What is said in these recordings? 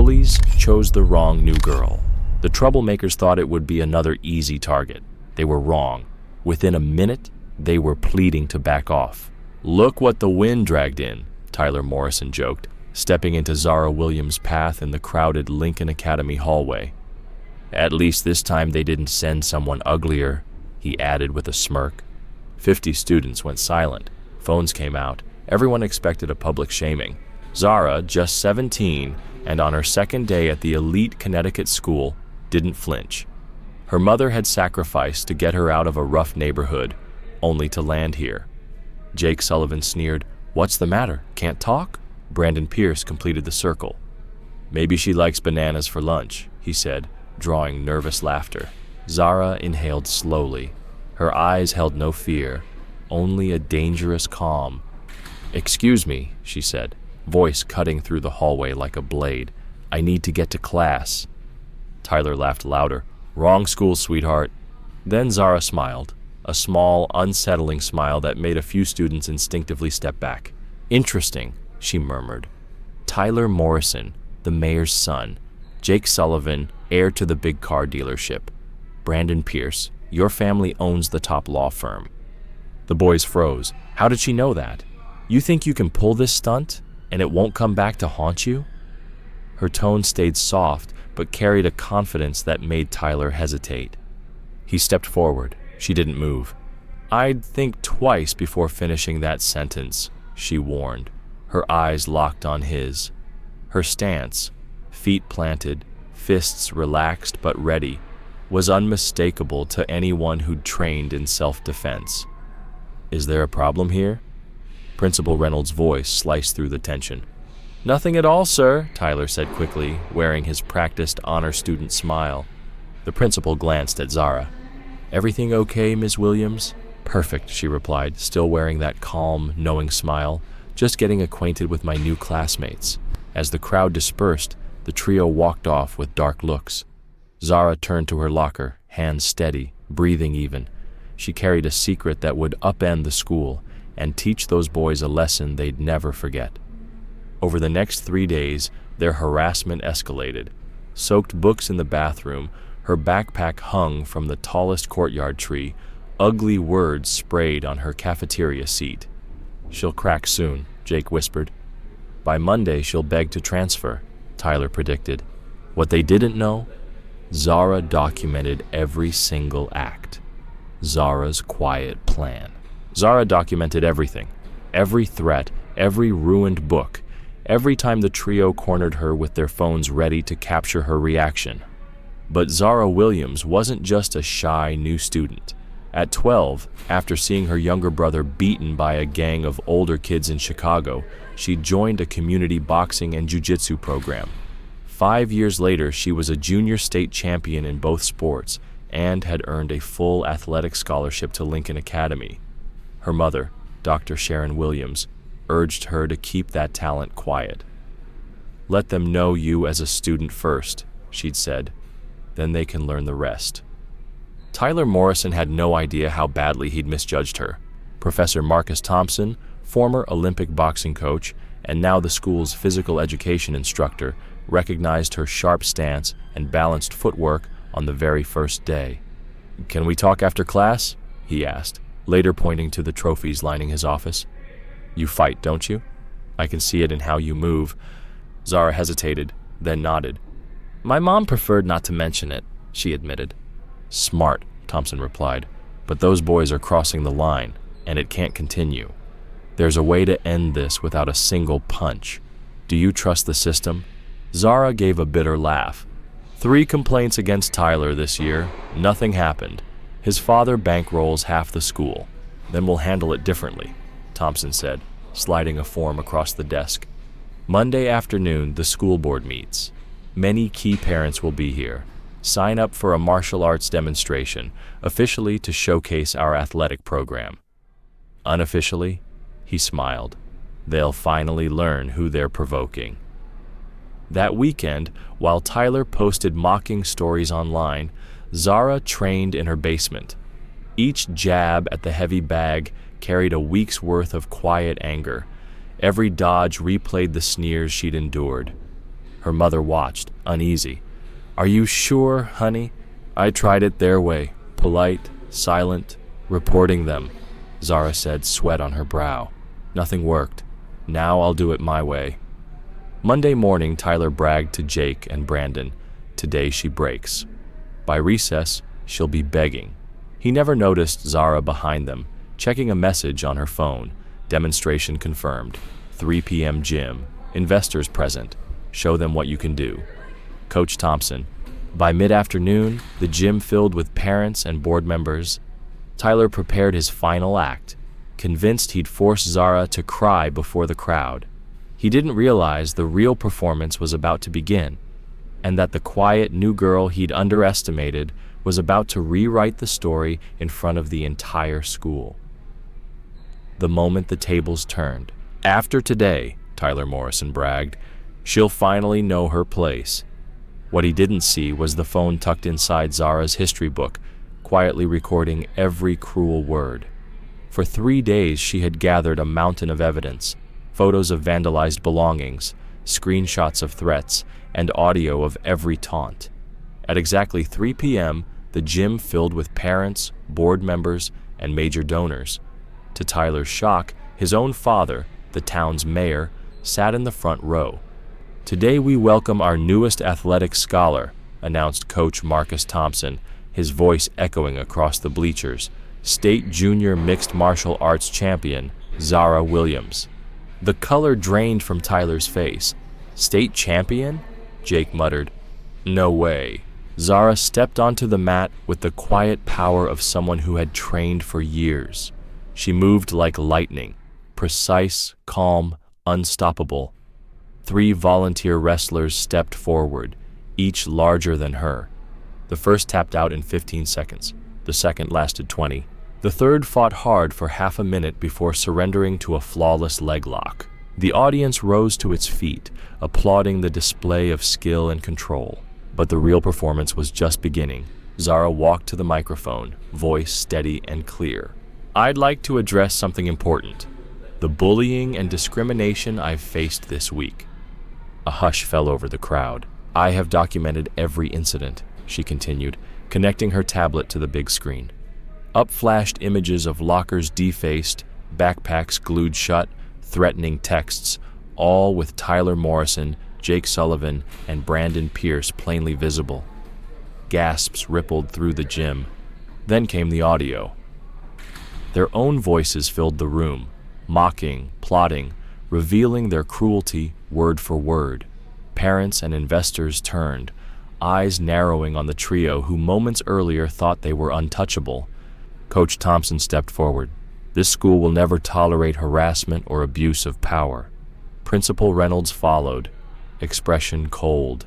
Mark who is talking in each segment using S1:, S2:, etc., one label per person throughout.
S1: bullies chose the wrong new girl. The troublemakers thought it would be another easy target. They were wrong. Within a minute, they were pleading to back off. "Look what the wind dragged in," Tyler Morrison joked, stepping into Zara Williams' path in the crowded Lincoln Academy hallway. "At least this time they didn't send someone uglier," he added with a smirk. 50 students went silent. Phones came out. Everyone expected a public shaming. Zara, just 17, and on her second day at the elite Connecticut school, didn't flinch. Her mother had sacrificed to get her out of a rough neighborhood, only to land here. Jake Sullivan sneered, "What's the matter? Can't talk?" Brandon Pierce completed the circle. "Maybe she likes bananas for lunch," he said, drawing nervous laughter. Zara inhaled slowly. Her eyes held no fear, only a dangerous calm. "Excuse me," she said, voice cutting through the hallway like a blade. "I need to get to class." Tyler laughed louder. "Wrong school, sweetheart." Then Zara smiled, a small, unsettling smile that made a few students instinctively step back. "Interesting," she murmured. "Tyler Morrison, the mayor's son. Jake Sullivan, heir to the big car dealership. Brandon Pierce, your family owns the top law firm." The boys froze. "How did she know that? You think you can pull this stunt, and it won't come back to haunt you?" Her tone stayed soft, but carried a confidence that made Tyler hesitate. He stepped forward. She didn't move. "I'd think twice before finishing that sentence," she warned. Her eyes locked on his. Her stance, feet planted, fists relaxed but ready, was unmistakable to anyone who'd trained in self-defense. "Is there a problem here?" Principal Reynolds' voice sliced through the tension. "Nothing at all, sir," Tyler said quickly, wearing his practiced honor student smile. The principal glanced at Zara. "Everything okay, Ms. Williams?" "Perfect," she replied, still wearing that calm, knowing smile. "Just getting acquainted with my new classmates." As the crowd dispersed, the trio walked off with dark looks. Zara turned to her locker, hands steady, breathing even. She carried a secret that would upend the school and teach those boys a lesson they'd never forget. Over the next 3 days, their harassment escalated. Soaked books in the bathroom, her backpack hung from the tallest courtyard tree, ugly words sprayed on her cafeteria seat. "She'll crack soon," Jake whispered. "By Monday, she'll beg to transfer," Tyler predicted. What they didn't know? Zara documented every single act. Zara's quiet plan. Zara documented everything. Every threat, every ruined book, every time the trio cornered her with their phones ready to capture her reaction. But Zara Williams wasn't just a shy new student. At 12, after seeing her younger brother beaten by a gang of older kids in Chicago, she joined a community boxing and jiu-jitsu program. 5 years later, she was a junior state champion in both sports and had earned a full athletic scholarship to Lincoln Academy. Her mother, Dr. Sharon Williams, urged her to keep that talent quiet. "Let them know you as a student first," she'd said. "Then they can learn the rest." Tyler Morrison had no idea how badly he'd misjudged her. Professor Marcus Thompson, former Olympic boxing coach and now the school's physical education instructor, recognized her sharp stance and balanced footwork on the very first day. "Can we talk after class?" he asked, later pointing to the trophies lining his office. "You fight, don't you? I can see it in how you move." Zara hesitated, then nodded. "My mom preferred not to mention it," she admitted. "Smart," Thompson replied, "but those boys are crossing the line, and it can't continue. There's a way to end this without a single punch. Do you trust the system?" Zara gave a bitter laugh. 3 complaints against Tyler this year. Nothing happened. His father bankrolls half the school. Then we'll handle it differently, Thompson said, sliding a form across the desk. Monday afternoon, the school board meets. Many key parents will be here. Sign up for a martial arts demonstration, officially to showcase our athletic program. Unofficially, he smiled. They'll finally learn who they're provoking. That weekend, while Tyler posted mocking stories online, Zara trained in her basement. Each jab at the heavy bag carried a week's worth of quiet anger. Every dodge replayed the sneers she'd endured. Her mother watched, uneasy. "Are you sure, honey?" "I tried it their way, polite, silent, reporting them," Zara said, sweat on her brow. "Nothing worked. Now I'll do it my way." Monday morning, Tyler bragged to Jake and Brandon. Today she breaks. By recess, she'll be begging. He never noticed Zara behind them, checking a message on her phone. Demonstration confirmed. 3 p.m. gym. Investors present. Show them what you can do. Coach Thompson. By mid-afternoon, the gym filled with parents and board members. Tyler prepared his final act, convinced he'd force Zara to cry before the crowd. He didn't realize the real performance was about to begin, and that the quiet new girl he'd underestimated was about to rewrite the story in front of the entire school. The moment the tables turned. "After today," Tyler Morrison bragged, "she'll finally know her place." What he didn't see was the phone tucked inside Zara's history book, quietly recording every cruel word. For 3 days she had gathered a mountain of evidence, photos of vandalized belongings, screenshots of threats, and audio of every taunt. At exactly 3 p.m., the gym filled with parents, board members, and major donors. To Tyler's shock, his own father, the town's mayor, sat in the front row. "Today we welcome our newest athletic scholar," announced Coach Marcus Thompson, his voice echoing across the bleachers. "State junior mixed martial arts champion, Zara Williams." The color drained from Tyler's face. "State champion?" Jake muttered. "No way." Zara stepped onto the mat with the quiet power of someone who had trained for years. She moved like lightning, precise, calm, unstoppable. 3 volunteer wrestlers stepped forward, each larger than her. The first tapped out in 15 seconds. The second lasted 20. The third fought hard for half a minute before surrendering to a flawless leg lock. The audience rose to its feet, applauding the display of skill and control. But the real performance was just beginning. Zara walked to the microphone, voice steady and clear. "I'd like to address something important. The bullying and discrimination I've faced this week." A hush fell over the crowd. "I have documented every incident," she continued, connecting her tablet to the big screen. Up flashed images of lockers defaced, backpacks glued shut, threatening texts, all with Tyler Morrison, Jake Sullivan, and Brandon Pierce plainly visible. Gasps rippled through the gym. Then came the audio. Their own voices filled the room, mocking, plotting, revealing their cruelty word for word. Parents and investors turned, eyes narrowing on the trio who moments earlier thought they were untouchable. Coach Thompson stepped forward. "This school will never tolerate harassment or abuse of power." Principal Reynolds followed, expression cold.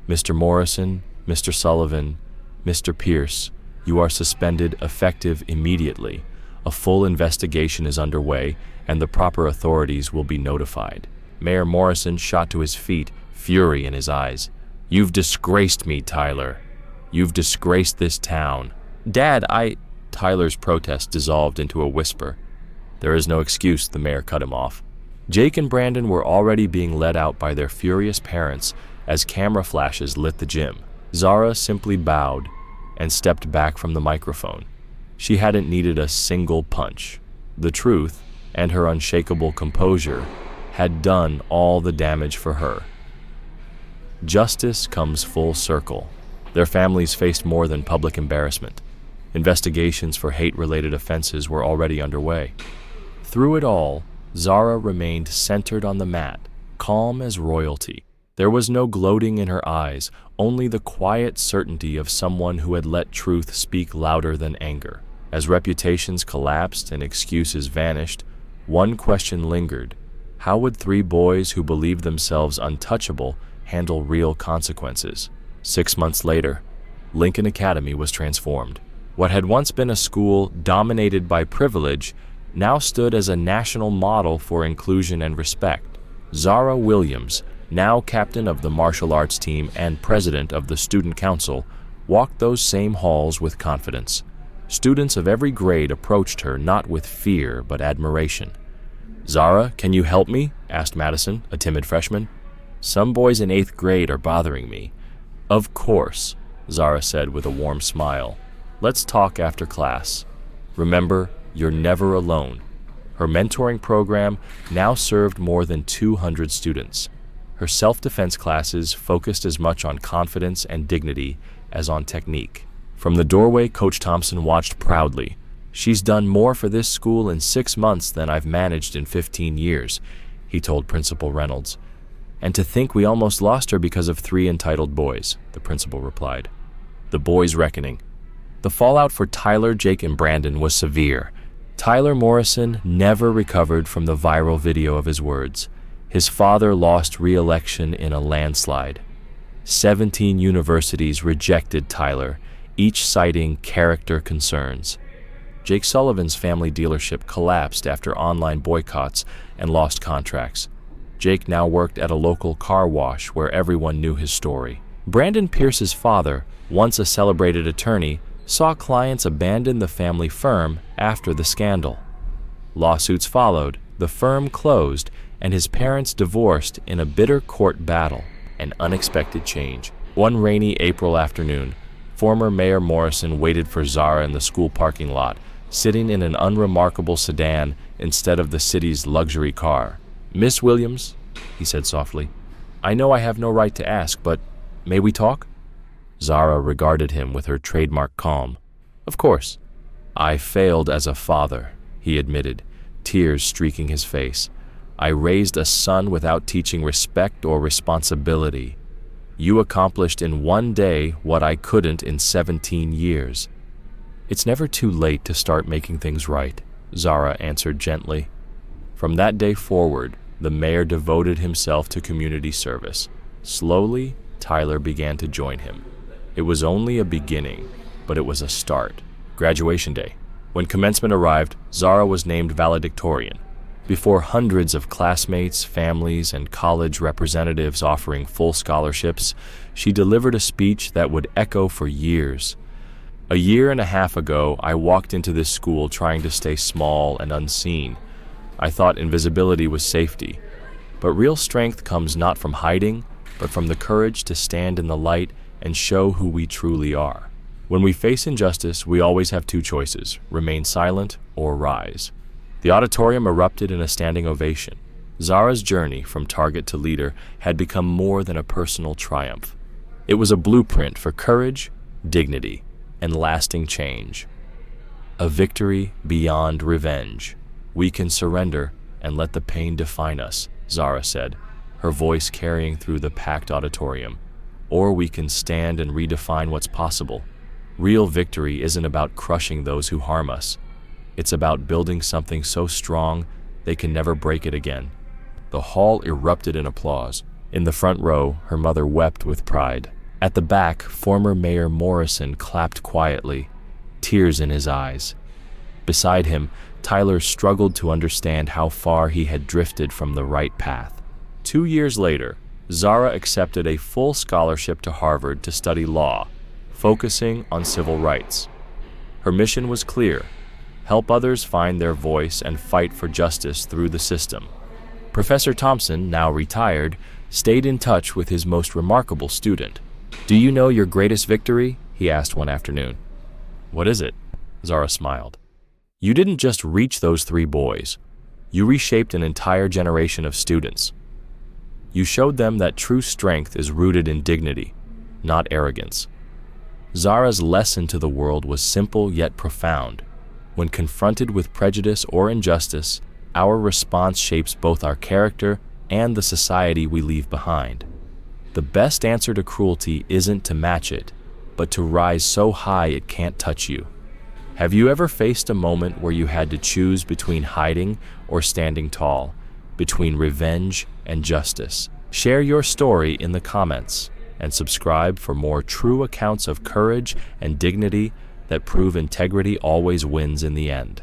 S1: "Mr. Morrison, Mr. Sullivan, Mr. Pierce, you are suspended effective immediately. A full investigation is underway, and the proper authorities will be notified." Mayor Morrison shot to his feet, fury in his eyes. "You've disgraced me, Tyler. You've disgraced this town." "Dad, Tyler's protest dissolved into a whisper. "There is no excuse," the mayor cut him off. Jake and Brandon were already being led out by their furious parents as camera flashes lit the gym. Zara simply bowed and stepped back from the microphone. She hadn't needed a single punch. The truth, and her unshakable composure, had done all the damage for her. Justice comes full circle. Their families faced more than public embarrassment. Investigations for hate-related offenses were already underway. Through it all, Zara remained centered on the mat, calm as royalty. There was no gloating in her eyes, only the quiet certainty of someone who had let truth speak louder than anger. As reputations collapsed and excuses vanished, one question lingered. How would 3 boys who believed themselves untouchable handle real consequences? 6 months later, Lincoln Academy was transformed. What had once been a school dominated by privilege now stood as a national model for inclusion and respect. Zara Williams, now captain of the martial arts team and president of the student council, walked those same halls with confidence. Students of every grade approached her not with fear but admiration. "Zara, can you help me?" asked Madison, a timid freshman. Some boys in 8th grade are bothering me. Of course, Zara said with a warm smile. Let's talk after class. Remember, you're never alone. Her mentoring program now served more than 200 students. Her self-defense classes focused as much on confidence and dignity as on technique. From the doorway, Coach Thompson watched proudly. She's done more for this school in 6 months than I've managed in 15 years, he told Principal Reynolds. And to think we almost lost her because of 3 entitled boys, the principal replied. The boys' reckoning. The fallout for Tyler, Jake, and Brandon was severe. Tyler Morrison never recovered from the viral video of his words. His father lost re-election in a landslide. 17 universities rejected Tyler, each citing character concerns. Jake Sullivan's family dealership collapsed after online boycotts and lost contracts. Jake now worked at a local car wash where everyone knew his story. Brandon Pierce's father, once a celebrated attorney, saw clients abandon the family firm after the scandal. Lawsuits followed, the firm closed, and his parents divorced in a bitter court battle. An unexpected change. One rainy April afternoon, former Mayor Morrison waited for Zara in the school parking lot, sitting in an unremarkable sedan instead of the city's luxury car. "Miss Williams," he said softly, "I know I have no right to ask, but may we talk?" Zara regarded him with her trademark calm. "Of course." "I failed as a father," he admitted, tears streaking his face. "I raised a son without teaching respect or responsibility. You accomplished in one day what I couldn't in 17 years. It's never too late to start making things right," Zara answered gently. From that day forward, the mayor devoted himself to community service. Slowly, Tyler began to join him. It was only a beginning, but it was a start. Graduation day. When commencement arrived, Zara was named valedictorian. Before hundreds of classmates, families, and college representatives offering full scholarships, she delivered a speech that would echo for years. "A year and a half ago, I walked into this school trying to stay small and unseen. I thought invisibility was safety. But real strength comes not from hiding, but from the courage to stand in the light and show who we truly are. When we face injustice, we always have 2 choices: remain silent or rise." The auditorium erupted in a standing ovation. Zara's journey from target to leader had become more than a personal triumph. It was a blueprint for courage, dignity, and lasting change. A victory beyond revenge. "We can surrender and let the pain define us," Zara said, her voice carrying through the packed auditorium. "Or we can stand and redefine what's possible. Real victory isn't about crushing those who harm us. It's about building something so strong they can never break it again." The hall erupted in applause. In the front row, her mother wept with pride. At the back, former Mayor Morrison clapped quietly, tears in his eyes. Beside him, Tyler struggled to understand how far he had drifted from the right path. 2 years later, Zara accepted a full scholarship to Harvard to study law, focusing on civil rights. Her mission was clear: help others find their voice and fight for justice through the system. Professor Thompson, now retired, stayed in touch with his most remarkable student. "Do you know your greatest victory?" he asked one afternoon. "What is it?" Zara smiled. "You didn't just reach those 3 boys. You reshaped an entire generation of students. You showed them that true strength is rooted in dignity, not arrogance." Zara's lesson to the world was simple yet profound. When confronted with prejudice or injustice, our response shapes both our character and the society we leave behind. The best answer to cruelty isn't to match it, but to rise so high it can't touch you. Have you ever faced a moment where you had to choose between hiding or standing tall, between revenge and justice? Share your story in the comments and subscribe for more true accounts of courage and dignity that prove integrity always wins in the end.